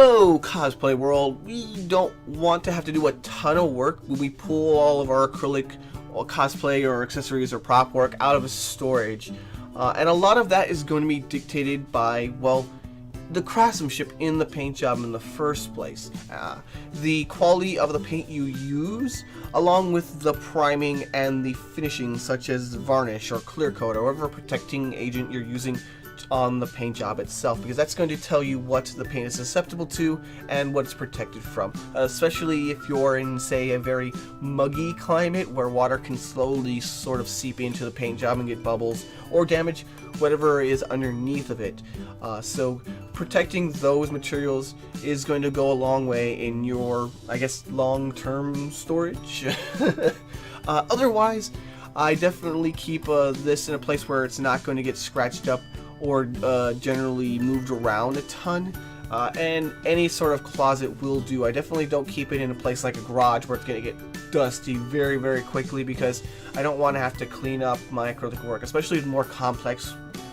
Hello, Cosplay World. We don't want to have to do a ton of work when we pull all of our acrylic or cosplay or accessories or prop work out of a storage. And a lot of that is going to be dictated by, well, the craftsmanship in the paint job in the first place. The quality of the paint you use, along with the priming and the finishing, such as varnish or clear coat or whatever protecting agent you're using on the paint job itself, because that's going to tell you what the paint is susceptible to and what it's protected from, especially if you're in, say, a very muggy climate where water can slowly sort of seep into the paint job and get bubbles or damage whatever is underneath of it. So protecting those materials is going to go a long way in your, I guess, long-term storage. Otherwise, I definitely keep this in a place where it's not going to get scratched up or generally moved around a ton, and any sort of closet will do. I definitely don't keep it in a place like a garage where it's going to get dusty very quickly, because I don't want to have to clean up my acrylic work, especially with more complex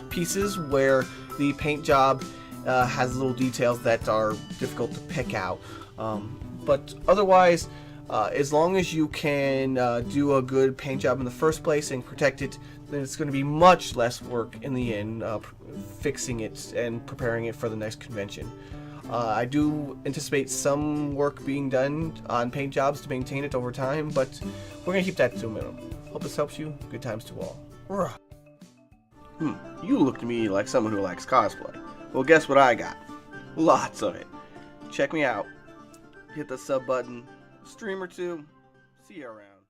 pieces where the paint job has little details that are difficult to pick out. But otherwise, as long as you can do a good paint job in the first place and protect it, then it's going to be much less work in the end fixing it and preparing it for the next convention. I do anticipate some work being done on paint jobs to maintain it over time, but we're going to keep that to a minimum. Hope this helps you. Good times to all. You look to me like someone who likes cosplay. Well, guess what I got? Lots of it. Check me out. Hit the sub button. Stream or two. See you around.